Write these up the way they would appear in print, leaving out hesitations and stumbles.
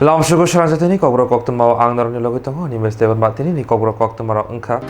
Lamsugo Swrangchati ni Kokborok Koktwma ang naroni logitongo ni Mes Dewan Matini ni Kokborok Koktwma ongkha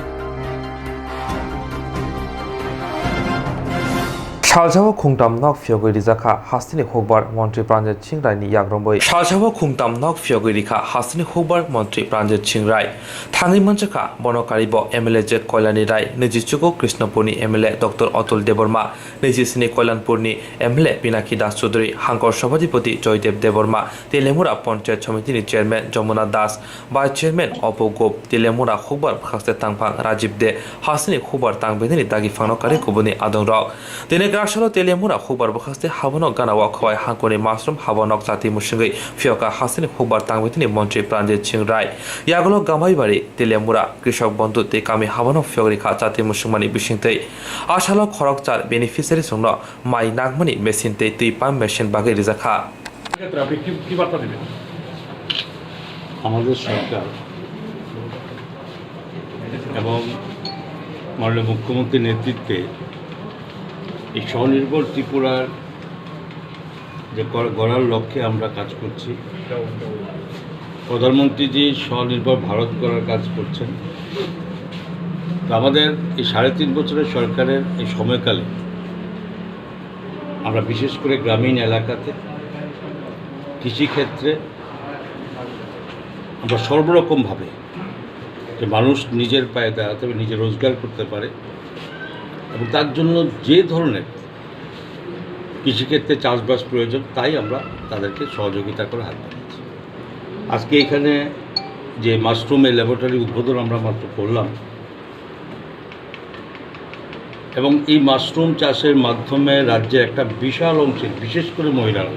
Shaljao khungtam nok fyogoi rijaka hastini hokbar mantri Pranjit Chingrai ni yagrombai Shaljao khungtam nok fyogoi rikha hastini hokbar mantri Pranjit Chingrai thangi manchaka bonokari bo MLA Jet Koilani Rai Nijichuko Krishnapurni MLA Dr. Atul Deborma Nijisini Koilanpurni MLA Pinaki Das Chaudhary Hankor Sabhadipati Joydev Deborma Telemura Panchayat Samiti ni Chairman Jamuna Das Vice Chairman Opo Gop Telemura hokbar khakste tangphang Rajiv De hastini hokbar tangbeni dagi phanokari kubuni adongrok dene Ashalo Telemura hokbar bokhaste habanok ganawa khwai hankoni mushroom habanok jati musingai fioka hasini hokbar tangmitini mantri Pranjit Chingrai yagolo gamai bari Telemura krishok bondhu te kami habanok fiogri kha jati musingmani bisingtei ashalo khorokchar beneficiary sungno mai nagmani machine te tui pump machine bagai rijaka কি বার্তা দিবেন আমাদের সরকার এবং মাননীয় মুখ্যমন্ত্রীর নেতৃত্বে এই স্বনির্ভর ত্রিপুরার যে গড়ার লক্ষ্যে আমরা কাজ করছি প্রধানমন্ত্রীজি স্বনির্ভর ভারত গড়ার কাজ করছেন তো আমাদের এই 3.5 বছরের সরকারের এই সময়কালে আমরা বিশেষ করে গ্রামীণ এলাকাতে কৃষিক্ষেত্রে আমরা সর্বরকমভাবে যে মানুষ নিজের পায়ে দাঁড়াতে হবে নিজে রোজগার করতে পারে এবং তার জন্য যে ধরনের কৃষিক্ষেত্রে চাষবাস প্রয়োজন তাই আমরা তাদেরকে সহযোগিতা করে হাত বাড়িয়েছি আজকে এখানে যে মাশরুমের ল্যাবরেটরি উদ্বোধন আমরা মাত্র করলাম এবং এই মাশরুম চাষের মাধ্যমে রাজ্যের একটা বিশাল অংশে বিশেষ করে মহিলারা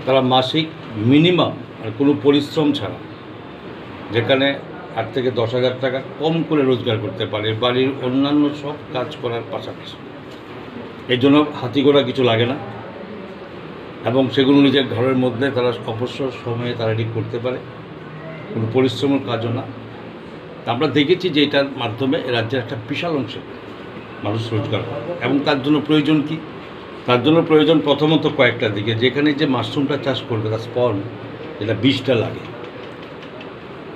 তারা মাসিক মিনিমাম কোনো পরিশ্রম ছাড়া যেখানে 8 থেকে 10,000 টাকা কম করে রোজগার করতে পারে বাড়ির অন্যান্য সব কাজ করার পাশাপাশি এই জন্য হাতিগোড়া কিছু লাগে না এবং সেগুলো নিজের ঘরের মধ্যে তারা অবসর সময়ে তারা এটি করতে পারে কোনো পরিশ্রমের কাজও না আমরা দেখেছি যে এটার মাধ্যমে রাজ্যের একটা বিশাল অংশে মানুষ রোজগার করে এবং তার জন্য প্রয়োজন কি তার জন্য প্রয়োজন প্রথমত কয়েকটা দিকে যেখানে যে মাশরুমটা চাষ করবে তার স্পন যেটা বীজটা লাগে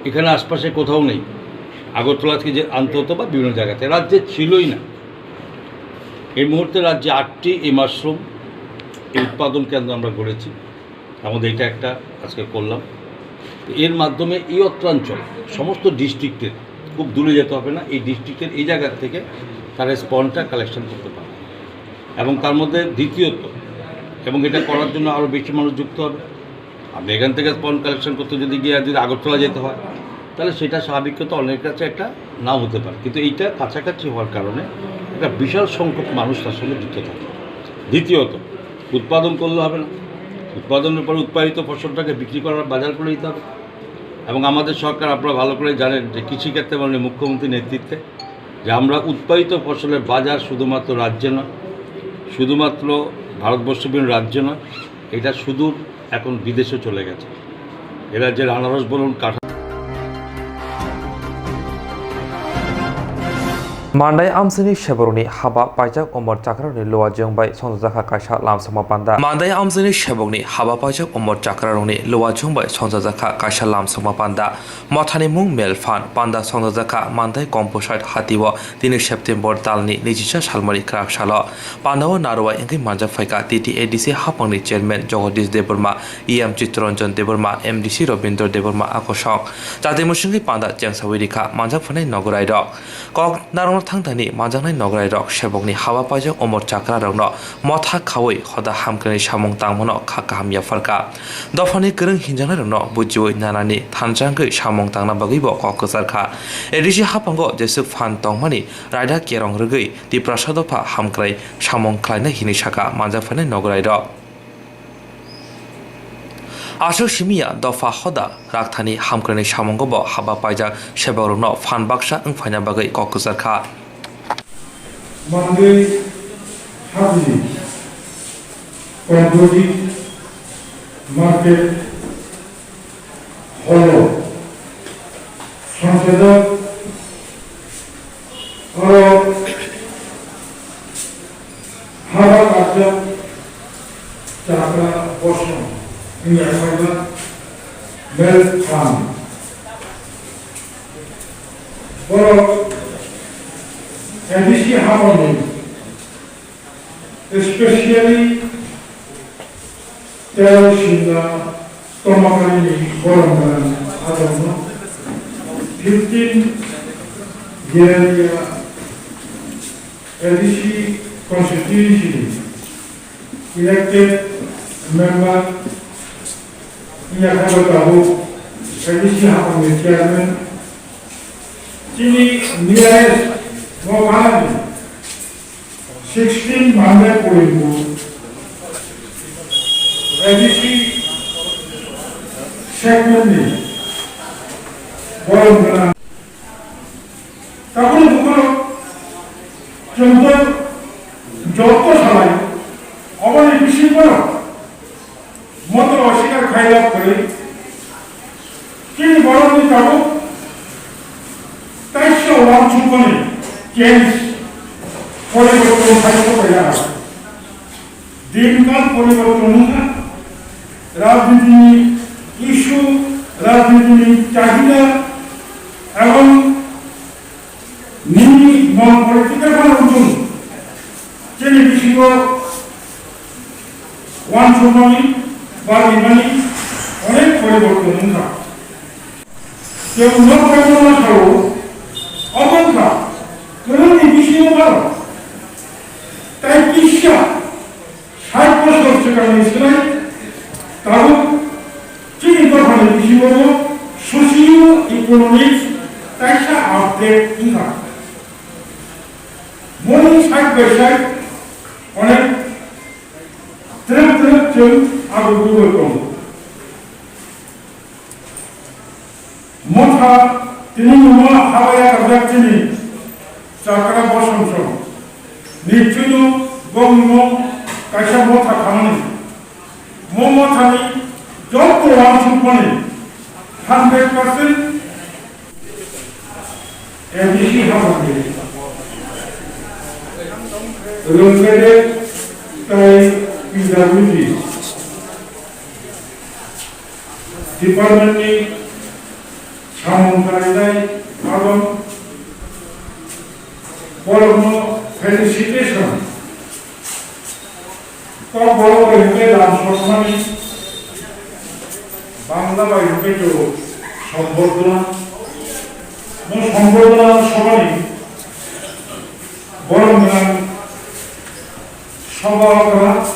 এখানে আশপাশে কোথাও নেই আগরতলা থেকে যে আনতে হতো বা বিভিন্ন জায়গাতে রাজ্যে ছিলই না এই মুহূর্তে রাজ্যে 8টি এই মাশরুম এই উৎপাদন কেন্দ্র আমরা গড়েছি আমাদের এটা একটা আজকে করলাম এর মাধ্যমে এই অত্রাঞ্চল সমস্ত ডিস্ট্রিক্টের খুব দূরে যেতে হবে না এই ডিস্ট্রিক্টের এই জায়গা থেকে তারা স্পনটা কালেকশন করতে পারে এবং তার মধ্যে দ্বিতীয়ত এবং এটা করার জন্য আরও বেশি মানুষ যুক্ত হবে আপনি এখান থেকে স্পন কালেকশন করতে যদি গিয়ে যদি আগরতলা যেতে হয় তাহলে সেটা স্বাভাবিকত অনেকের কাছে একটা নাও হতে পারে কিন্তু এইটা কাছাকাছি হওয়ার কারণে একটা বিশাল সংখ্যক মানুষ তার সঙ্গে যুক্ত থাকে দ্বিতীয়ত উৎপাদন করলে হবে না উৎপাদনের পর উৎপাদিত ফসলটাকে বিক্রি করার বাজার করে দিতে হবে এবং আমাদের সরকার আপনারা ভালো করে জানেন যে কৃষিক্ষেত্রে মাননীয় মুখ্যমন্ত্রীর নেতৃত্বে যে আমরা উৎপাদিত ফসলের বাজার শুধুমাত্র রাজ্যে নয় শুধুমাত্র ভারতবর্ষবিহীন রাজ্য নয় এটা সুদূর এখন বিদেশে চলে গেছে এ রাজ্যের আনারস বলুন কাঁঠাল Mandai amsini sheboroni haba pajak umar chakraroni lowa jongbai sonjaka kaisa lamsama panda Mandai amsini sheboroni haba pajak umar chakraroni lowa jongbai sonjaka kaisa lamsama panda Mathani mung melfan panda sonjaka Mandai composite hatiwa 3 September talni nijisa salmari krak salo pandawa narwa engki manja phaika TTADC hapangni chairman Jagadish Deborma EM Chitranjan Deborma MDC Robindra Deborma akosok jati musingi panda jengsawirika manja phanai nogorai rok kok narong थांथानि माजांनाय नगराय रक सेबकनि हाबा पाइजक अमर चाक्रा रंनो मथा खावै हदा हामकनि सामं तांमनो खाका हामिया फरका दफानि गोरों हिनजांनाय रंनो बुजिवै नानानि थानजांगै सामं तांना बगैबो ककसारखा ADC हापांगो जेसुक फान तंमानि रायदा carrom रगै दिप्रासादफा हामक्राय सामं ख्लायना हिनि साका माजाफानाय नगराय रक Asok simia dofa hoda raktani hamkrani samongobo haba paijak seborno fan baksa engfaina bagai kokosarkha Monday Hadley Kokborok Market Holo Swrangchati Haba Chakra Boston ini adalah welcome. Borok edisi harmoni, especially Terusnya Tomakani ini borong agama 15 year edisi constitution elected member yang tahu edisi harmoni chairman Chini nearest mau mana 16 mandate polling edisi segmen ni boleh benar. Tapi bukan contoh jodoh salah. Orang ini bising mana? Motor asikar kaya kali. Kini orang ini tahu. Taisha orang cuma ni James. Boleh betul saya kaya. Diingat boleh betul राजनीति issue राजनीति चाहिए एवं नीति non political वालों चलिए किसी को one tsunami बाकी मनी अनेक परिवर्तन होगा ये उन्नत परिवर्तन करो अमन का करोनी किसी को करो ताकि शायद कुछ लोग चुकाने इसलिए Kalau ciri berhala di sini socio-ekonomik taisa update ini, moni side by side, oleh terus jauh aku dulu kamu. Mota ini semua hawaya kerja ini, cakra bosan. Nicuno gomong taisa mota kamu. Momotani job langsung pun 100% edisi hamil. Rumahnya kayak PWD. Department ni samung karidai abang Koktwma felicitation. Kokborok ini dalam suasana ini, Bangla bayi itu sambordana, mau sambordana semua ini, borong dengan sabara,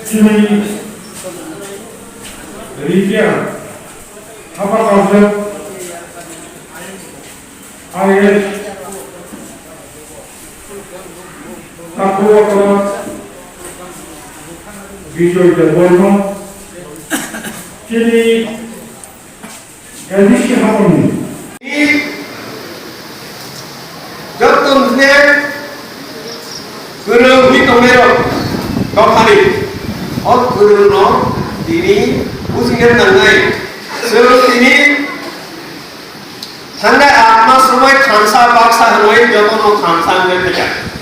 ini Rikia, apa kabar? Ayat Kokborok Bijoy Kokborok Kini edisi harmoni. Jatuhnya guru hitomero kafari, और guru no ini usinya nangai, sebelum ini tanda atma semua khansa baksa hanoi jatuh no khansa ngerti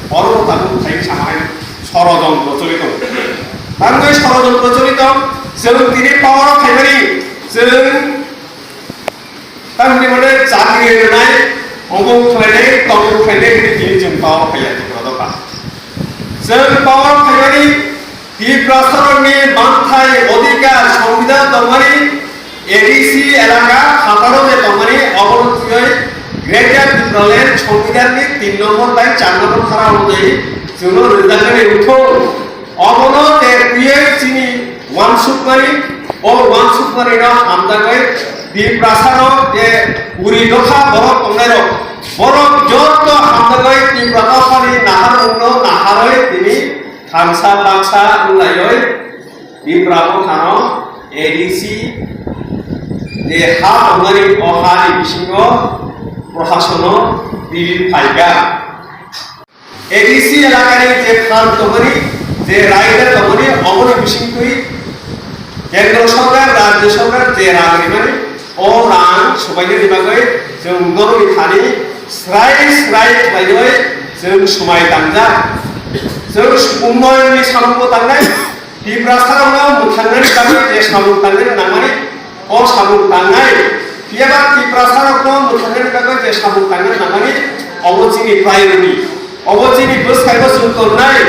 orang tahu saya sama sorojong procolit, tanggai sorojong procolit, sebelum ini power family, sebelum tanggai mana cakri naik, orang family, tanggung family ini jadi jempol kayak itu apa? Sebelum power family di prasarang ini bantai odika sambidan tomari edisi elaka khataro je tomari awal tuai Greater Tripoli সংবিধান নি 3 নম্বর line 4 নম্বর ধারা অনুযায়ী Juno রিজার্ভে উঠো অবন তে PA চিনি one সুপারি ও one সুপারি না হামদা কই বি প্রাসাদ যে উরি দফা বড় কমের বড় যত হামদা কই তি প্রতাপারি নাহার উন্ন নাহারই তিনি খানসা বাক্সা উলাইয় বি প্রাপো খানো এডিসি যে হা আমারি অহারি বিসিংহ প্রশাসন বিল ফাইগা এডিসি এলাকায় যে খান তমরি যে রাইডার তমরি অমর বিশিংকুই কেন্দ্র সরকার রাজ্য সরকার যে রাগরি মানে ও রাং সবাইকে দিবাগৈ जों গরমি থানি স্রাই স্রাই বাইগৈ जों समाय दांजा जों उन्नयननि सानखौ दांनाय टिप्रासाराव मुथांनानै बागै जे सामुं तांनो नांनानै अ सामुं तांनाय बियाबा टिप्रासाराव मुथांनानै बागै जे सामुं तांनो नांनानै अबचिनि प्रायोरिटी अबचिनि बोसखायबो सुंतरनाय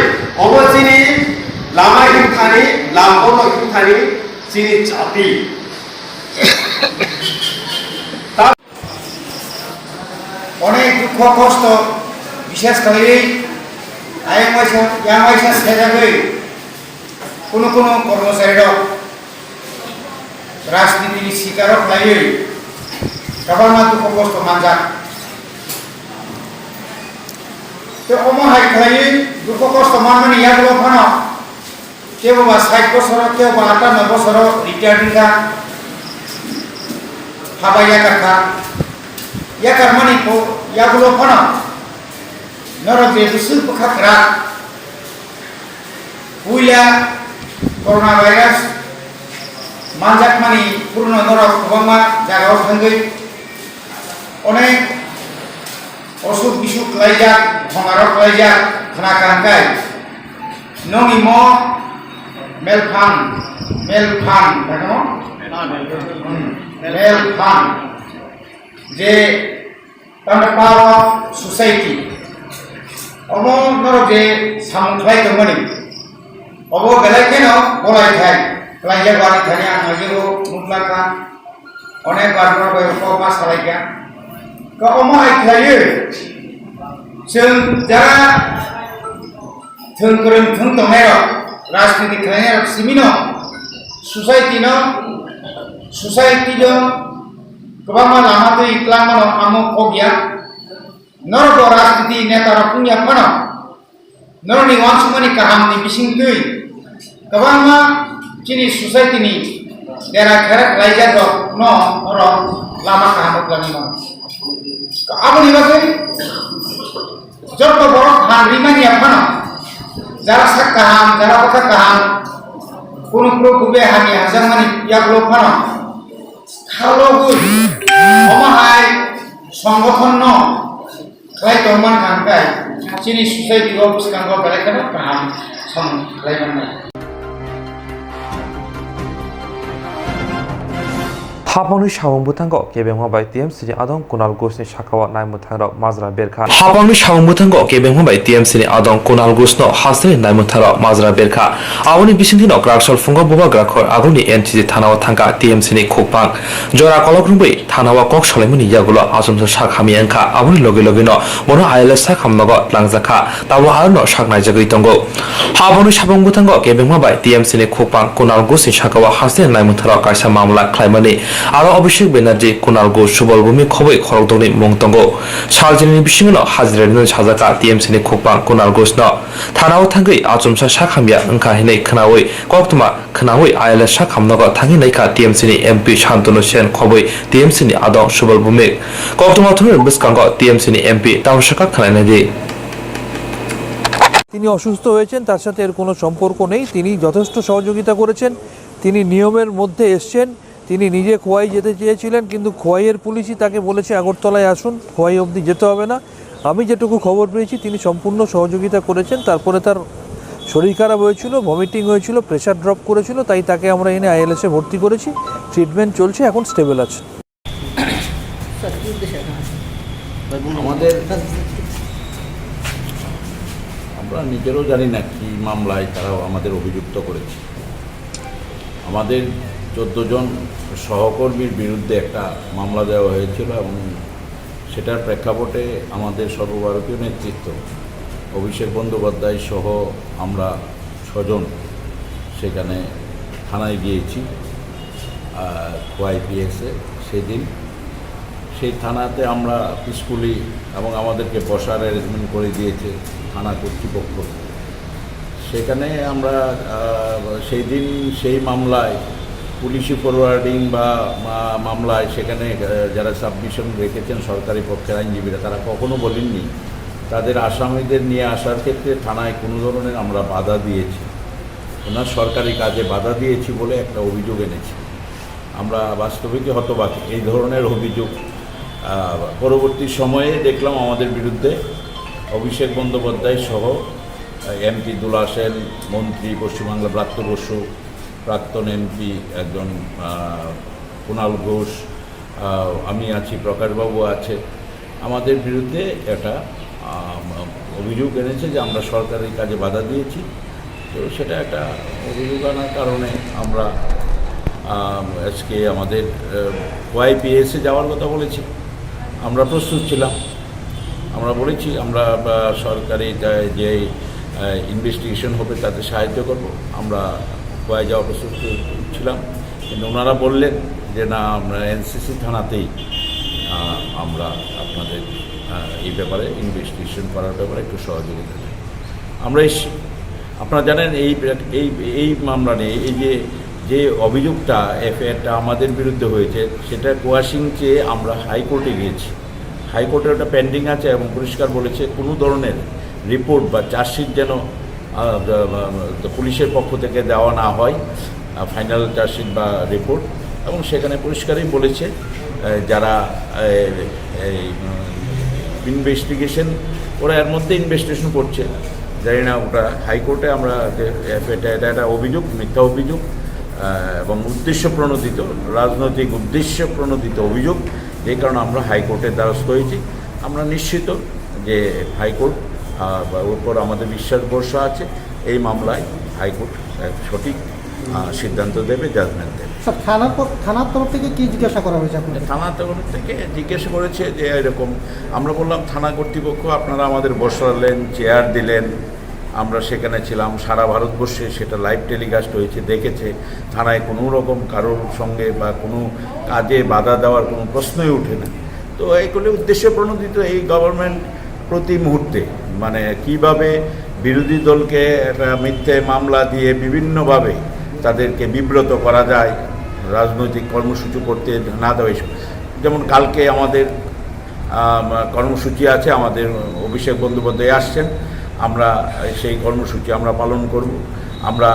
अबचिनि लामा हिंथानि लामबन हिंथानि चिनि जाति অনেক দুঃখ কষ্ট বিশেষ করে আয়ামাইসা সেজাবে কোনো কোনো কর্মচারীরা রাজনীতির শিকারক লাগে সবার মা দুঃখ কষ্ট মানজা তো অমহাই খাই দুঃখ কষ্ট মানমানি ইয়াগুলো ফানো কেউ বা 60 বছর কেউ বা 58 বছর রিটায়ার্ডিং কা হাবাইয়া কাকা yakar mani ko yagulo phana noro be dusul pakha puila coronavirus manjak mani purno noro khobama jagao thangai onek osuk bisuk laijak hongarok laijak khana kangkai nongi mo melphan takamo melphan যে তার পাওয়া society অমর যে সামুখাই দমনি of গলাই কেন বলাই থাই লাইজা বাড়ি Thani আনজেও মুতলাকা অনেক বারবার কমা সালাইকা ক অমহাই খাইয়ে जों যারা থংকরন থং তমের রাজনীতি খাইয়ে সিমিনো society Kebama lama tu iklan mana amu kogya, nor raজনীতি নেতারা punya mana, nor ni wan sumani kaham ni bising tu, kebama cini society ni, daerah kerak lajar dok, no orang lama kaham lagi mana. Apa ni bagai? Jod borok hari mana ya mana, jara sak kaham, jara pakai kaham, kuno pro kube hani hazang mani ya belum mana. Kalau gue, omahai সংগঠন ন খাই তমান কানকাই চিনি society office কাঙ্গ বেলেকানো কাম সম খাইমান हापांनि सावं बुथांगो केबेंमा bye TMC नि आदं कुनाल घोषनि शाखावा नायमुथांग माजरा बेरखा हापांनि सावं बुथांगो केबेंमा bye TMC नि आदं कुनाल घोषनो हासनि नायमुथांग माजरा बेरखा आवनि बिसिंथिनो ग्राकसल फुंगा बुबा ग्राखर आगुनि NTG थानावा थांगा TMC नि खोकपां जरा कलग्रुंबै थानावा कक सलायमुनि यागुलो आजमसा शाखामि अंखा आवनि लगे लगेनो मनो आइएलएस शाखामनगो लांजाखा तावा आरनो शाखनाय जगै दंगो हापांनि सावं बुथांगो केबेंमा बाय टीएमसी नि खोकपां कुनाल घोषनि शाखावा हासनि नायमुथांग कायसा मामला खायमानि आरो अभिषेक बेनार्जी कुनाल घोष सुबलभूमि खबै खरगदंनि मुंतंगो सालजिनि बिसिङनो हाजिरानि साजाका टीएमसी नि खोकपां कुनाल घोषनो थानाव थांगै आजमसा शाखामिया अंखा हिनै खोनावै कोक्तमा खोनावै आइएलएस शाखामनगो थांगि नायका टीएमसी नि एमपी शान्तनु सेन खबै टीएमसी नि आदं सुबलभूमि कोक्तमा थुनि बिस्कांगो टीएमसी नि एमपी तावशाका खोनायनायदि তিনি অসুস্থ হয়েছেন তার সাথে এর কোনো সম্পর্ক নেই তিনি যথেষ্ট সহযোগিতা করেছেন তিনি নিয়মের মধ্যে এসেছেন তিনি নিজে খোয়াই যেতে চেয়েছিলেন কিন্তু খোয়াইয়ের পুলিশই তাকে বলেছে আগরতলায় আসুন খোয়াই অবধি যেতে হবে না আমি যেটুকু খবর পেয়েছি তিনি সম্পূর্ণ সহযোগিতা করেছেন তারপরে তার শরীর খারাপ হয়েছিল ভমিটিং হয়েছিল প্রেসার ড্রপ করেছিল তাই তাকে আমরা এনে আইএলএসে ভর্তি করেছি ট্রিটমেন্ট চলছে এখন স্টেবল আছে আমাদের আমরা নিজেরও জানি না কি মামলায় তারা আমাদের অভিযুক্ত করেছে আমাদের 14 জন সহকর্মীর বিরুদ্ধে একটা মামলা দেওয়া হয়েছিল এবং সেটার প্রেক্ষাপটে আমাদের সর্বভারতীয় নেতৃত্ব অভিষেক বন্দ্যোপাধ্যায় সহ আমরা 6 জন সেখানে থানায় গিয়েছি ওয়াইপিএসে সেদিন সেই থানাতে আমরা পিসফুলি এবং আমাদেরকে বসার অ্যারেঞ্জমেন্ট করে দিয়েছে থানা কর্তৃপক্ষ সেখানে আমরা সেই দিন সেই মামলায় পুলিশি ফরওয়ার্ডিং বা মামলায় সেখানে যারা সাবমিশন রেখেছেন সরকারি পক্ষের আইনজীবীরা তারা কখনো বলেননি তাদের আসামিদের নিয়ে আসার ক্ষেত্রে থানায় কোনো ধরনের আমরা বাধা দিয়েছি ওনার সরকারি কাজে বাধা দিয়েছি বলে একটা অভিযোগ এনেছি আমরা বাস্তবিকই হতবাক এই ধরনের অভিযোগ পরবর্তী সময়ে দেখলাম আমাদের বিরুদ্ধে অভিষেক বন্দ্যোপাধ্যায় সহ এমপি দুলা সেন, মন্ত্রী পশ্চিমবাংলা ব্রাত্য বসু, প্রাক্তন এমপি একজন কুণাল ঘোষ, আমি আছি, প্রকাশবাবু আছে। আমাদের বিরুদ্ধে একটা অভিযোগ এনেছে যে আমরা সরকারি কাজে বাধা দিয়েছি। তো সেটা একটা অভিযোগ আনার কারণে আমরা আজকে আমাদের ওয়াইপিএসে যাওয়ার কথা বলেছি। আমরা প্রস্তুত ছিলাম, আমরা বলেছি আমরা সরকারি যে ইনভেস্টিগেশন হবে তাতে সাহায্য করব। আমরা কোয়ায় যাওয়া প্রস্তুত ছিলাম, কিন্তু ওনারা বললেন যে না, আমরা এনসিসি থানাতেই আমরা আপনাদের এই ব্যাপারে ইনভেস্টিগেশন করার ব্যাপারে একটু সহযোগিতা চাই। আমরা এসছি। আপনারা জানেন এই মামলা নিয়ে এই যে অভিযোগটা এফআইআরটা আমাদের বিরুদ্ধে হয়েছে, সেটা কোয়াশিং চেয়ে আমরা হাইকোর্টে গিয়েছি। হাইকোর্টে ওটা পেন্ডিং আছে এবং পরিষ্কার বলেছে কোনো ধরনের রিপোর্ট বা চার্জশিট যেন পুলিশের পক্ষ থেকে দেওয়া না হয়, ফাইনাল চার্জশিট বা রিপোর্ট। এবং সেখানে পরিষ্কারই বলেছে যারা ইনভেস্টিগেশন, ওরা এর মধ্যে ইনভেস্টিগেশন করছে, জানি না ওটা হাইকোর্টে আমরা এটা একটা অভিযোগ, মিথ্যা অভিযোগ এবং উদ্দেশ্য প্রণোদিত, রাজনৈতিক উদ্দেশ্য প্রণোদিত অভিযোগ। যে কারণে আমরা হাইকোর্টের দ্বারস্থ হয়েছি। আমরা নিশ্চিত যে হাইকোর্ট উপর আমাদের বিশ্বাস ভরসা আছে, এই মামলায় হাইকোর্ট সঠিক সিদ্ধান্ত দেবে, জাজমেন্ট দেবে। স্যার, থানার তরফ থেকে কি জিজ্ঞাসা করা হয়েছে আপনাদের? থানার তরফ থেকে জিজ্ঞাসা করেছে যে এরকম, আমরা বললাম থানা কর্তৃপক্ষ আপনারা আমাদের বসালেন, চেয়ার দিলেন, আমরা সেখানে ছিলাম, সারা ভারতবর্ষে সেটা লাইভ টেলিকাস্ট হয়েছে, দেখেছে। থানায় কোনো রকম কারোর সঙ্গে বা কোনো কাজে বাধা দেওয়ার কোনো প্রশ্নই ওঠে না। তো এইগুলি উদ্দেশ্য প্রণোদিত এই গভর্নমেন্ট প্রতি মুহূর্তে মানে কিভাবে বিরোধী দলকে একটা মিথ্যে মামলা দিয়ে বিভিন্নভাবে তাদেরকে বিব্রত করা যায়, রাজনৈতিক কর্মসূচি করতে না দেওয়া। যেমন কালকে আমাদের কর্মসূচি আছে, আমাদের অভিষেক বন্দ্যোপাধ্যায় আসছেন, আমরা সেই কর্মসূচি আমরা পালন করব। আমরা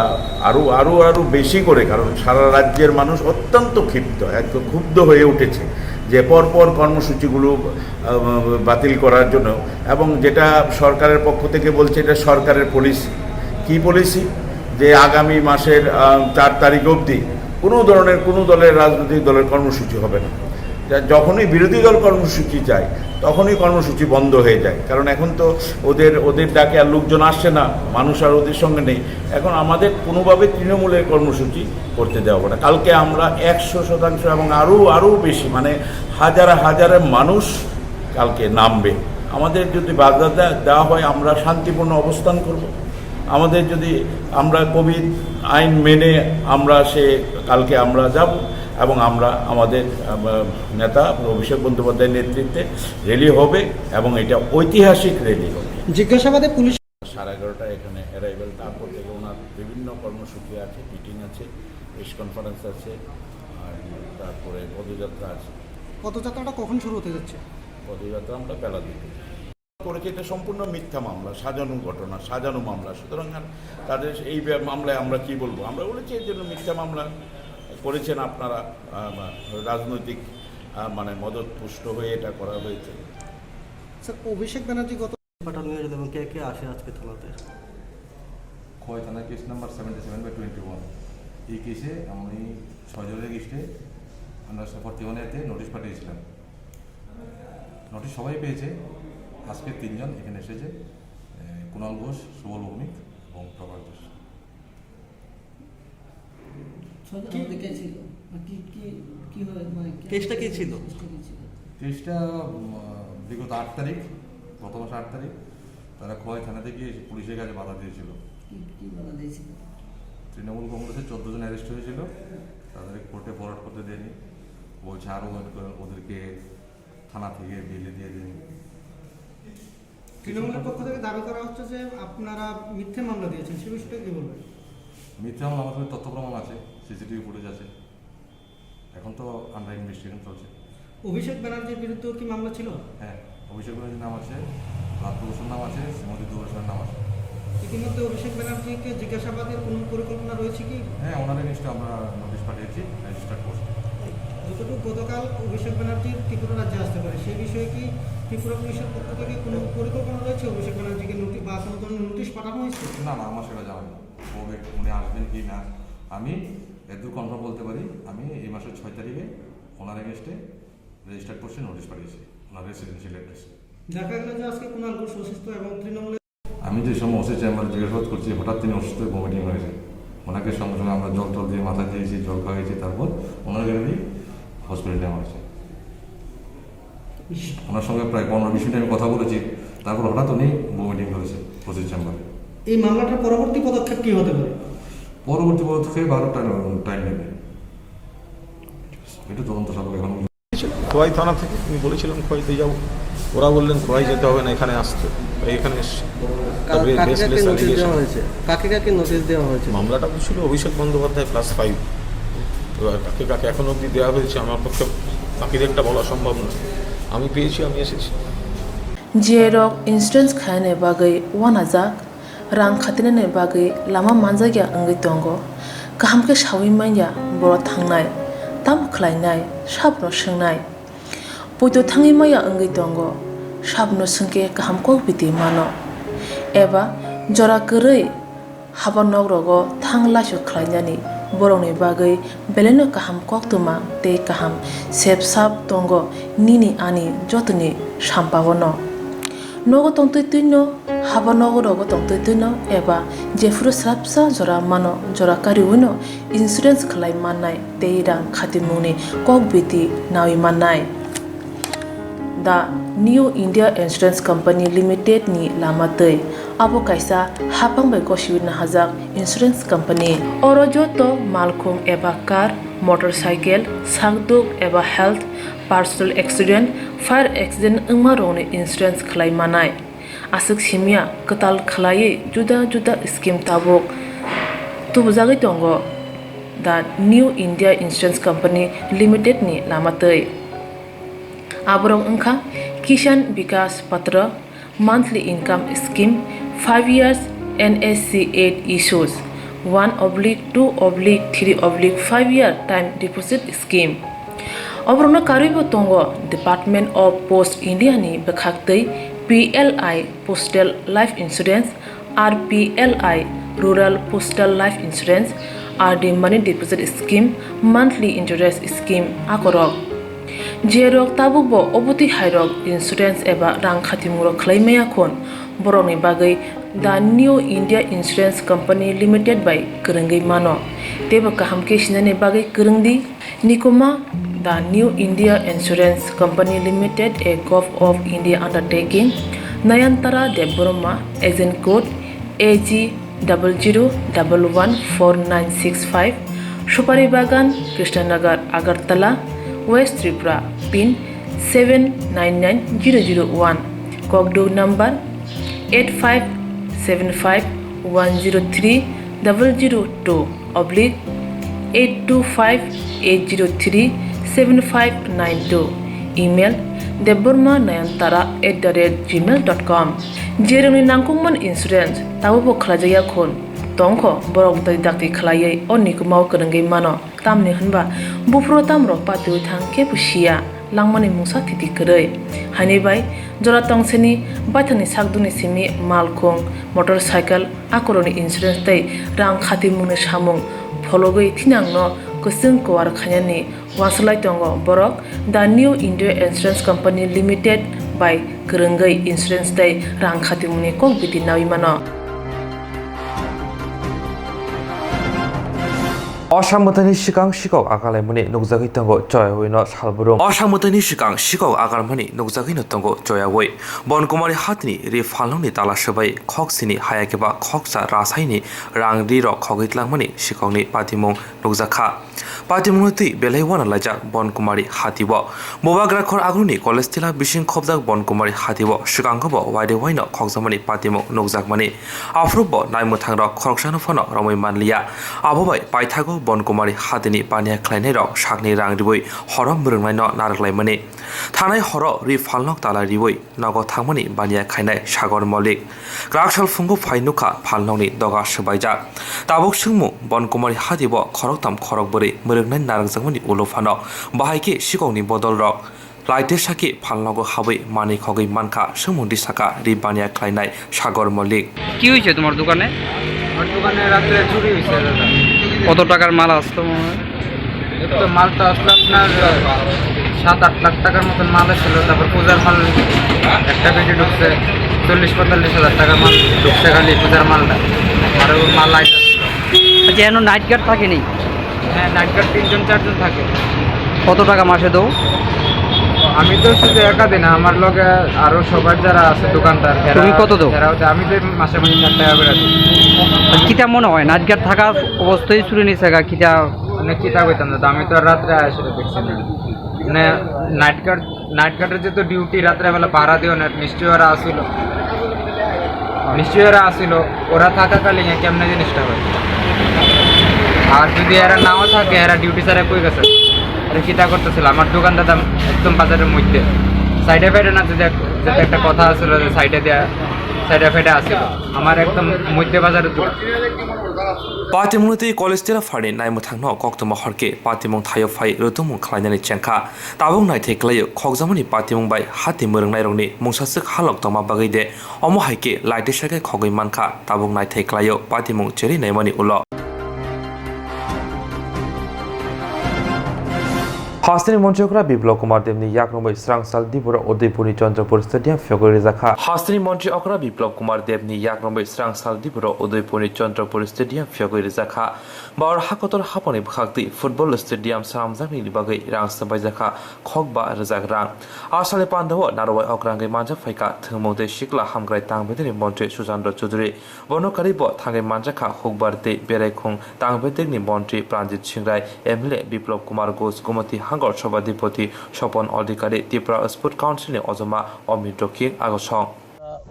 আরও বেশি করে, কারণ সারা রাজ্যের মানুষ অত্যন্ত ক্ষুব্ধ হয়ে উঠেছে যে পরপর কর্মসূচিগুলো বাতিল করার জন্য, এবং যেটা সরকারের পক্ষ থেকে বলছে এটা সরকারের পলিসি। কি পলিসি? যে আগামী মাসের 4 তারিখ অবধি কোনো দলের রাজনৈতিক দলের কর্মসূচি হবে না। যখনই বিরোধী দল কর্মসূচি চায় তখনই কর্মসূচি বন্ধ হয়ে যায়, কারণ এখন তো ওদের ডাকে আর লোকজন আসছে না, মানুষ আর ওদের সঙ্গে নেই। এখন আমাদের কোনোভাবে তৃণমূলের কর্মসূচি করতে দেওয়া হবে না। কালকে আমরা 100% এবং আরও বেশি, মানে হাজারে মানুষ কালকে নামবে। আমাদের যদি বাধা দেওয়া হয় আমরা শান্তিপূর্ণ অবস্থান করব। আমাদের যদি আমরা কোভিড আইন মেনে কালকে আমরা যাব এবং আমরা আমাদের নেতা অভিষেক বন্দ্যোপাধ্যায়ের নেতৃত্বে র্যালি হবে এবং এটা ঐতিহাসিক র্যালি হবে। জিজ্ঞাসাবাদে পুলিশ 11:30 এখানে অ্যারাইভেল, তারপর থেকে ওনার বিভিন্ন কর্মসূচি আছে, মিটিং আছে, প্রেস কনফারেন্স আছে, আর তারপরে পদযাত্রা আছে। পদযাত্রাটা কখন শুরু হতে যাচ্ছে? পদযাত্রা আমরা বেলা দিতে করেছি। এটা সম্পূর্ণ মিথ্যা মামলা, সাজানো ঘটনা, সাজানো মামলা। সুতরাং তাদের এই মামলায় আমরা কি বলবো? আমরা বলেছি এর জন্য মিথ্যা মামলা করেছেন আপনারা, রাজনৈতিক মানে মদতপুষ্ট হয়ে এটা করা হয়েছে। স্যার, অভিষেক ব্যানার্জি গত পাঠানো হয়েছিল এবং কে আসে আজকে থানাতে? খোয়াই থানা কেস নাম্বার 77/21। এই কেসে আমি 6 রেজিস্ট্রে আন্ডার 41-এতে নোটিশ পাঠিয়েছিলাম। নোটিশ সবাই পেয়েছে। আজকে 3 জন এখানে এসেছে, কুণাল ঘোষ, সুবল ভৌমিক এবং প্রকাশ ঘোষ। কেসটা কি ছিল? কেসটা বিগত 8 তারিখ, গত মাসে 8 তারিখ তারা খোয়াই থানাতে গিয়ে পুলিশের কাছে বাধা দিয়েছিল। তৃণমূল কংগ্রেসের 14 জন অ্যারেস্ট হয়েছিল, তাদের কোর্টে ফরওয়ার্ড করতে দেয়নি, বলছে আরও ওদেরকে থানা থেকে বেলে দিয়ে দেয়নি। তৃণমূলের পক্ষ থেকে দাবি করা হচ্ছে যে আপনারা মিথ্যে মামলা দিয়েছেন, সে বিষয়টা কি বলবেন? মিথ্যা মামলা, আমাদের তথ্য প্রমাণ আছে, সিসিটিভি ফুটেজ আছে, এখন তো আন্ডার ইনভেস্টিগেশন চলছে। অভিষেক ব্যানার্জির বিরুদ্ধেও কি মামলা ছিল? হ্যাঁ, অভিষেক ব্যানার্জির নাম আছে, রাত বসুর নাম আছে, শ্রীমতী দুর্গার নাম আছে। ইতিমধ্যে অভিষেক ব্যানার্জিকে জিজ্ঞাসাবাদের কোনো পরিকল্পনা রয়েছে কি? হ্যাঁ, ওনাদের নিশ্চয়ই আমরা নোটিশ পাঠিয়েছি, রেজিস্টার্ড করছি। যতটুকু গতকাল অভিষেক ব্যানার্জির ত্রিপুরা রাজ্যে আসতে পারে সেই বিষয়ে কি ত্রিপুরা পুলিশের পক্ষ থেকে কোনো পরিকল্পনা রয়েছে অভিষেক ব্যানার্জিকে নোটিশ বা কোনো ধরনের নোটিশ পাঠানো হয়েছে? না আমার সেটা জানা নেই কবে উনি আসবেন কি না। আমি এত কনফার্ম বলতে পারি আমি এই মাসের 6 তারিখে ওনার এগেস্টে রেজিস্টার্ড করছি, নোটিশ পাঠিয়েছি ওনার রেসিডেন্সিয়াল অ্যাড্রেসে। দেখা গেল যে আজকে কুণাল ঘোষ অসুস্থ এবং তৃণমূলের আমি যে সময় ওসি চেম্বারে জিজ্ঞাসাবাদ করছি হঠাৎ তিনি অসুস্থ হয়ে ভমিটিং হয়েছে। ওনাকে সঙ্গে সঙ্গে আমরা জল টল দিয়ে মাথা দিয়েছি, জল খাওয়াইছি, তারপর ওনার গাড়ি হসপিটালে নেওয়া হয়েছে। ওনার সঙ্গে প্রায় 15-20 মিনিট আমি কথা বলেছি, তারপর হঠাৎ উনি ভমিটিং করেছে ওসি চেম্বারে। এই মামলাটার পরবর্তী পদক্ষেপ কি হতে পারে? পরবর্তী পদক্ষেপে 12 টাইম নেবে, এটা তদন্ত সাপেক্ষ। এখন খোয়াই থানা থেকে আমি বলেছিলাম খোয়াইতে যাব, ওরা বললেন খোয়াই যেতে হবে না, এখানে আসতে। এখানে কাকে কাকে নোটিশ দেওয়া হয়েছে? মামলাটা ছিল অভিষেক বন্দ্যোপাধ্যায় +5। এবার কাকে কাকে এখন অবধি দেওয়া হয়েছে আমার পক্ষে বাকিদেরটা বলা সম্ভব নয়। আমি পেয়েছি, আমি এসেছি। Jerok insurance khane bagai wanajak rang khatinane bagai lama manjagya angai tongo kaham ke shawi manya boro thangnai tam khlainai sabno swngnai poito thangi maya angai tongo sabno sungke kaham ko biti mano eba jora korei habanok rogo thanglasu khlainani borongni bagai beleno kaham koktwma tei kaham sepsap tongo nini ani jotoni sampabono nogo tongtoi tuino haba nogo rogo tongtoi tuino eba jefuru srapsa jora mano jora kariwino insurance khlai mannai tei rang khatimuni kokbiti nawi mannai. The New India Insurance Company Limited ni lamatei abo kaisa hapangbai gosiwina hajak insurance company oro joto malkhung eba car motorcycle sakduk eba health personal accident fire accident ungma rongni insurance khlai manai asuk simia katal khlai juda juda scheme tabok tubujagi tongo the New India Insurance Company Limited ni lamatei aborong ungkha Kisan Vikas Patra monthly income scheme 5 years NSC 8 issues 1/2/3/5 year time deposit scheme obrona karibo tongo Department of Post India ni bekhaktei PLI Postal Life Insurance RPLI Rural Postal Life Insurance RD Money Deposit Scheme monthly interest scheme akorok Jerok tabubo obuti hairok insurance eba rang khatimuro khlaimaya khon boroni bagai the New India Insurance Company Limited by Kurungai mano teba kaham ke sinane bagai kurungdi nikoma the New India Insurance Company Limited a Gov of India undertaking Nayantara Deboroma agent code AG 00114965 Supari Bagan Krishnanagar Agartala West Tripura pin 799001 Kokdo number 8575102825-825-803-7592 email debormanayantara@gmail.com jeroni nangkungman insurance tabubo khlajaya khon tongkho borok dai dakti khlaiei onikmau kurungai mano tamni hunba bufro tamro patu thangke pusia langmani musa thiti korei hani bai jora tongseni baithani sakduni simi malkhung motorcycle akoroni insurance tei rang khatimuni samung phologoi thinangno kusung kwar khanyani waslai tongo borok the New India Insurance Company Limited by kurungai insurance tei rang khatimuni kokbiti nawi mano অসামতানি সিগাং সিকক আগালাইমনি নুকজাগি তঙ্গো জয়াওইনো সালবুরুং অসামতানি সিগাং সিকক আগারমানি নুকজাগি নতঙ্গো জয়াওই বনকুমারি হাতনি রে ফালংনি তালাসবাই খকসিনি হায়াকেবা খকসা রাসাইনি রাংরি র খগিতলাংমানি সিকংনি পাতিমুং নুকজাখা পাতিমুংতি বেলাইওয়ানা লাইজাক বনকুমারি হাতিব মোবাগ্রাখর আগ্রনি college তিলা বিশিং খবজাক বনকুমারি হাতিব সিগাংগব ওয়াইদে ওয়াইনো খকজামানি পাতিমুং নুকজাকমানি আফ্রুব নাইমুথাং র খরকসানো ফনো রমই মানলিয়া আববাই পাইথাগো बनकुमारी हादिनी पानिया खालायनाय रक सागनि रां रिबुइ हरम मोरोंनाय न नारगलायमोनि थानाय हर रि फालनक ताला रिबुइ नग थांमोनि बानिया खायनाय सागर मलिक ग्राकसाल फुंगु फाइनुखा फालनकनि दगा सबायजा ताबुक सुंमु बनकुमारी हादिब खरकताम खरक बोरै मोरोंनाय नारगजांमोनि उलुफानो बाहायके सिगांनि बदल रक लाइटे साकी फालनगो हाबै मानि खगै मानखा सोमुंदी साका रि बानिया खालायनाय सागर मलिक কি হয়েছে তোমার দোকানে? আমার দোকানে রাত্রে চুরি হয়েছে দাদা। কত টাকার মাল আসতো মনে হয়? তো মালটা আসলে আপনার 7-8 লাখ টাকার মতন মাল ছিল। তারপর পূজার মাল একটা পেটে ঢুকছে 40-45 হাজার টাকার মাল ঢুকছে খালি পূজার মালটা। আর মাল লাইট আচ্ছা এখনো নাইট গার্ড থাকেনি? হ্যাঁ, নাইট গার্ড 3-4 জন থাকে। কত টাকা মাসে দাও? আমি তো শুধু একা দিই না, আমার লগে আরো সবার যারা আছে দোকানদার তুমি কত দাও? আমি তো মাসে মাসে 4 টাকা করে দিই। কিটা মনে হয় নাইট গার্ড থাকা অবস্থায় চুরি নিছে গা কিটা? মানে কিতা কইতাম না, আমি তো আর রাত্রে আসে দেখছি না। মানে নাইট গার্ডের যে তো ডিউটি রাত্রে বেলা পাহারা দিও না, নিশ্চয়ই ওরা আসিল ওরা থাকাকালীন কেমনে জিনিসটা হয়। আর যদি এরা নাও থাকে এরা ডিউটি ছাড়া কই গেছে কিতা করতেছিল। আমার দোকান দাদা একদম বাজারের মধ্যে সাইডে ফাইডে না, যেটা একটা কথা আছিল যে সাইডে ফাইডে আসিল আমার একদম মধ্যে বাজারের দোকান। पातिमुंगति कलेज तेरा फाड़े नायमु थांनो कोक्तमा हरके पातिमुंग थायो फाइ रुतुमुं खालायनानै चेंखा ताबुं नायथै क्लायो खगजामनि पातिमुंग बाय हाति मोरोंनाय रंनि मुंसासुक हालक तमा बागैदे अमो हाइके लाइटे सागे खगै मानखा ताबुं नायथै क्लायो पातिमुंग चेरि नायमानि उलो हास्तिनि मन्त्रिकरा बिप्लव कुमार देवनि याकरंबै स्रांसाल दिबुर उदयपुरनि चन्द्रपुर स्टेडियाम फेगरि जाखा हास्तिनि मन्त्रि अकरा बिप्लव कुमार देवनि याकरंबै स्रांसाल दिबुर उदयपुरनि चन्द्रपुर स्टेडियाम फेगरि जाखा बार हाकतर हापनि बखाक्ति फुटबल स्टेडियाम सामजांनि बागै रां सबाय जाखा खगबा रजाक रां आसाले पान्डव नारवाय अग्रांगै मानजा फाइका थोमौदे सिकला हामग्राय तांबेदनि मन्त्रि सुजान्द्र चौधुरी बनकारिब थांगै मानजाखा हुकबारते बेरायखुं तांबेदनि मन्त्रि प्राणजित सिंराय एमएलए बिप्लव कुमार घोष गुमति हांगर सभाधिपति স্বপন অধিকারী ত্রিপুরা স্পোর্ট কাউন্সিলের অজমা অমিত রক্ষিক আগসং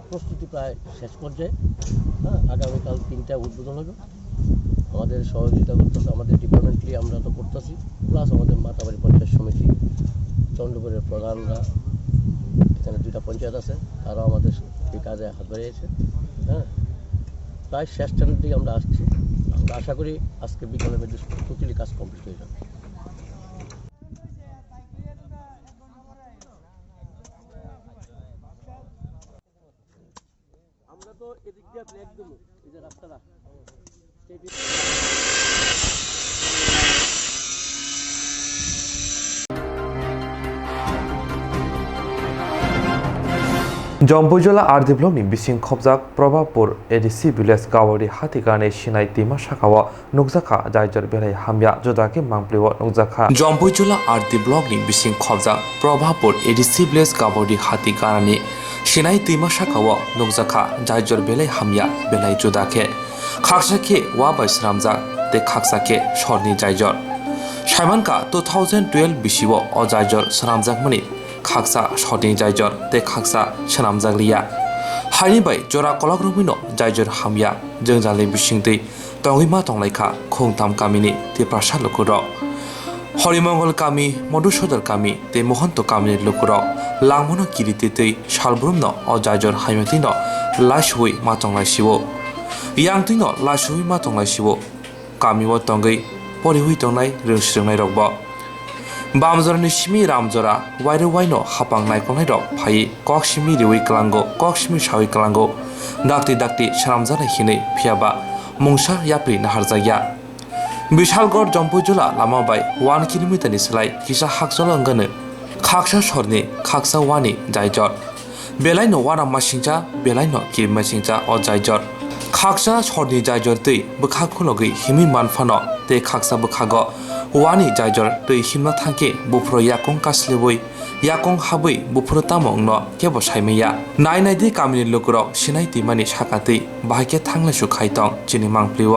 প্রস্তুতি প্রায় শেষ পর্যায়ে। আগামীকাল 3টা উদ্বোধন হবে। আমাদের সহযোগিতা করতেছে আমাদের ডিপার্টমেন্টলি, আমরা তো করতেছি, প্লাস আমাদের মাতাবাড়ি পঞ্চায়েত সমিতি, চন্দ্রপুরের প্রধানরা, এখানে 2টা পঞ্চায়েত আছে, তারাও আমাদের এই কাজে হাত বাড়িয়েছে। প্রায় শেষ টাইমের দিকে আমরা আসছি। আমরা আশা করি আজকে বিকালের মধ্যে টোটালি কাজ কমপ্লিট হয়ে যাবে। আমরা তো এদিক দিয়ে ব্রেক দেবো, এই যে রাস্তাটা जम्पु जिल्ला आरदि ब्लकनि बिसिं खबजाक प्रभापुर एडिसि भिलेज गावारि हातिगाने सिनाय दैमा शाखाव नुकजाखा जायजर बेलाय हामिया जुदाके मांप्लिव नुकजाखा जम्पु जिल्ला आरदि ब्लकनि बिसिं खबजाक प्रभापुर एडिसि भिलेज गावारि हातिगाने सिनाय दैमा शाखाव नुकजाखा जायजर बेलाय हामिया बेलाय जुदाके खाकसाके वाबाय स्रामजाक ते खाकसाके सरनि जायजर साइमानका 2012 बिसिव अ जायजर स्रामजाकमनि खाकसा शर्टनि जायजर ते खाकसा सोनामजागलिया हायनिबाय जरा कलाग्रमिनो जायजर हामिया जोंजाले बिसिंदै तंगैमा तंलायखा खुंथाम गामिनि ते प्रासा लुकुर हरिमंगल गामि मधुसदर गामि ते महन्त गामिनि लुकुर लांमनो किरितेतै सालब्रुमनो अ जायजर हायमतिनो लासुइ मातंलायसिवो यांतिनो लासुइ मातंलायसिवो गामिव तंगै परिहुइ तंनाय रोंस्रोंनाय रगब बामजरनि सिमि रामजरा वाइरो वाइनो हापां नायखंनाय रक फाइ कक्सिमि रिवै कलांगो कक्सिमि सावै कलांगो दाक्ति दाक्ति सारामजानाय हिनै फियाबा मुंसा याप्रि नाहारजाया बिशालगढ़ जम्पु जिल्ला लामा बाय 1 किलोमिटारनि सोलाय किसा हाकसल अंगानो खाकसा सरनि खाकसा वानि जायजर बेलायनो वाना मासिंजा बेलायनो किरमासिंजा अ जायजर खाकसा सरनि जायजर दै बोखाखुलगै हिमि मानफानो ते खाकसा बोखाग वानि जायजर दै हिमना थांके बुफ्रो याकं कासलेबोय याकं हाबै बुफ्रो तामं न केबो साइमेया नायनायदि कामिनि लोकरक सिनाय दैमानि साखातै बाहायके थांलासु खायतं चिनि मांप्लिव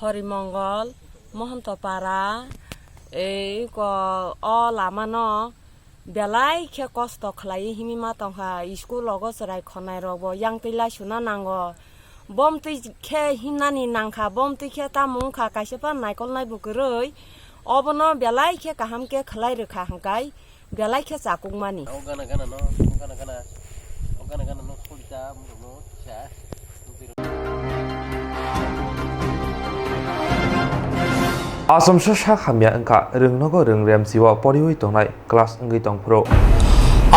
হরিমঙ্গল মহন্তপাড়া এই অ লামানো বেলাই খে কষ্ট খালাই হিমিমা তংহা স্কুল লগো সরাই খনাই রব yang tei suna nango bom tei khe hinani nangkha bom tei khe ta mungkha kaisapa naikol nai bukuroi obono belai khe kaham ke khlai rekha hangkai belai khe chakungmani ogana no khulta no cha Asomsa sak hamya engka rengnogo rengrem siwa poriwi tongnai class ngi tongpro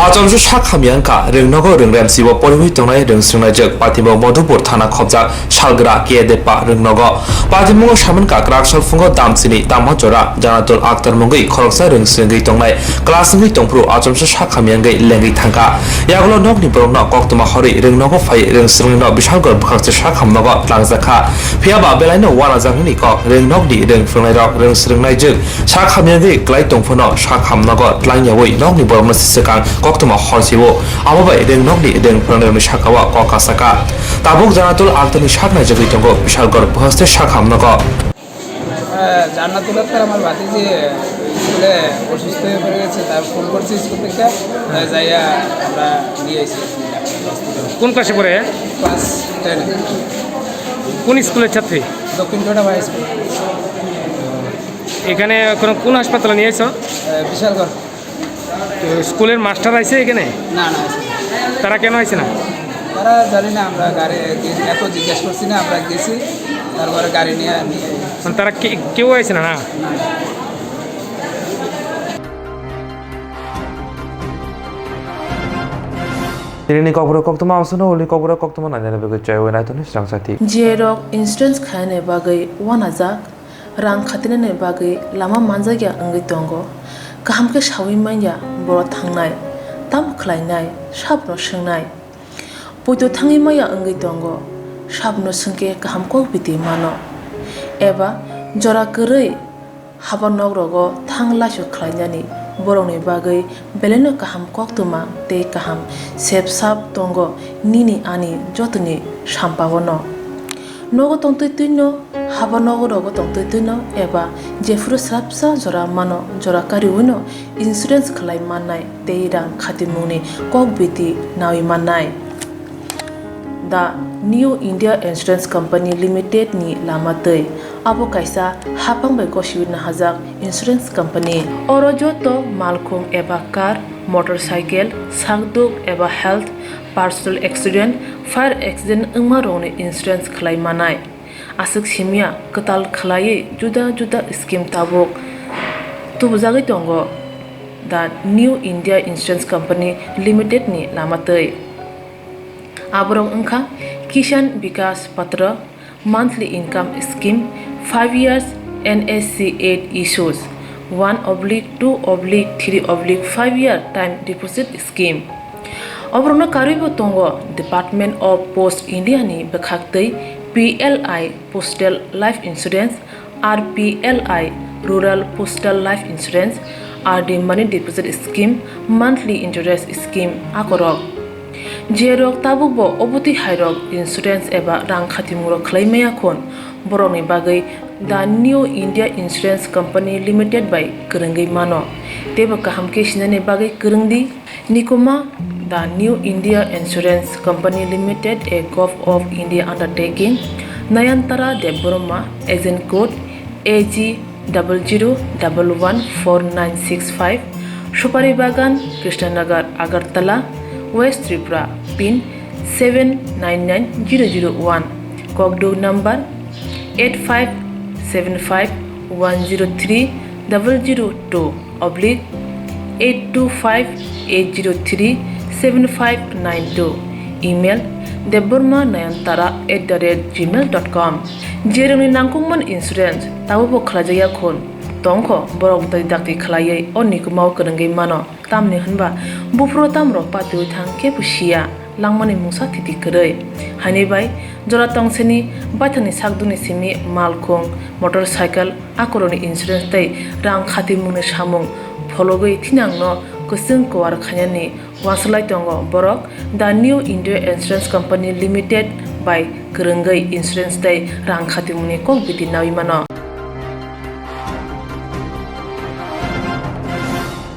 Asomsa sak hamya engka rengnogo rengrem siwa poriwi tongnai rengsringnai patimo Madhupur thana khobja salgra kedepa rengnogo patimo samanka kraksal fungo damsini damhajora janatul aktar mungi khoroksa rengsringi tongnai class ngi tongpro asomsa sak hamya ngai lengi thangka yaglo nokni borokno koktwma hori rengnogo phai rengsringno bishalgor bkhakse sak hamnogo langjakha phiaba belaino wana jangni ko rengnokni rengfringnai rengsringnai jik sak hamyangi klai tongphono sak hamnago tlainyawi nokni borokno sisekang koktwma horsibo amobai rengnokni rengfringnai sakawa kokasaka tabuk janatul aktani saknai jagui tongo bishalgor bhaste sak hamnago জান্নাতুল্লাহ আমার ভাতিজি স্কুলে অসুস্থ হয়ে পড়ে গেছে তার phone করছি school থেকে যাইয়া আমরা নিয়ে এসেছি কোন ক্লাসে পড়ে ক্লাস 10 কোন স্কুলের ছাত্রী দক্ষিণ টোটা হাই স্কুল এখানে কোন হাসপাতালে নিয়ে এসো বিশালগড় স্কুলের মাস্টার আইছে এখানে না না তারা কেন আইছে না তারা জানি না আমরা গাড়ি এত জিজ্ঞেস করছি না আমরা গেছি তারপরে গাড়ি নিয়ে তারা কেউ আইছে না না Ini Kokborok Koktwma amsuno uli Kokborok Koktwma nanya bege chayo nai toni Swrangchati Swrangchati instance khane bagai wanajak rang khatinane bagai lama manjagya angai tongo kaham ke shawi manya boro thangnai tam khlainai sabno swngnai poito thangi maya angai tongo sabno sungke kaham ko biti mano eba jora korei habanog rogo thanglasho khlainani borongni bagai beleno kaham koktwma tei kaham sepsap tongo nini ani jotoni sampabono nogo tongtoi tuino haba nogo rogo tongtoi tuino eba jefuru srapsa jora mano jora kariwino insurance khlai manai tei rang khatimuni kokbiti nawi manai The New India Insurance Company Limited ni lamatei abo kaisa hapang bai kosibna hajak insurance company oro joto malkhung eba car motorcycle sakduk eba health personal accident fire accident ungma rone insurance khlai manai asuk simia katal khlai juda juda scheme tabok tubujagi tongo The New India Insurance Company Limited ni lamatei aborong engkha Kisan Vikas Patra monthly income scheme 5 years NSC 8 issues 1/2/3/5 year time deposit scheme obrona karibo tongo Department of Post India ni bekhaktei PLI Postal Life Insurance RPLI Rural Postal Life Insurance RD Money Deposit Scheme monthly interest scheme akorok Jerok tabubo oboti hairok insurance eba rang khatimuro khlaimaya khon boroni bagai The New India Insurance Company Limited by Kerengai mano teba kaham ke sinane bagai kerengdi nikoma The New India Insurance Company Limited a Gulf of India undertaking Nayantara Deborma agent code AG 00114965 Supari Bagan Krishnanagar Agartala West Tripura pin 799001 Kokdo number 8575102825-825-803-7592 email debormanayantara@gmail.com jeroni nangkungman insurance tabubo khlajaya khon tongkho borok dai dakti khlaiye onikumau kerengai mano tamni hanba bufro tamro patu thangke pusia langmani musa thiti korei hani bai jora tongseni baithani sakduni simi malkhung motorcycle akoroni insurance tai rang khati mungni samung phologoi thinangno kusung kwar khanyani waslai tongo borok The New India Insurance Company Limited bai kerenggai insurance dai rang khatimuni kok biti nawi mano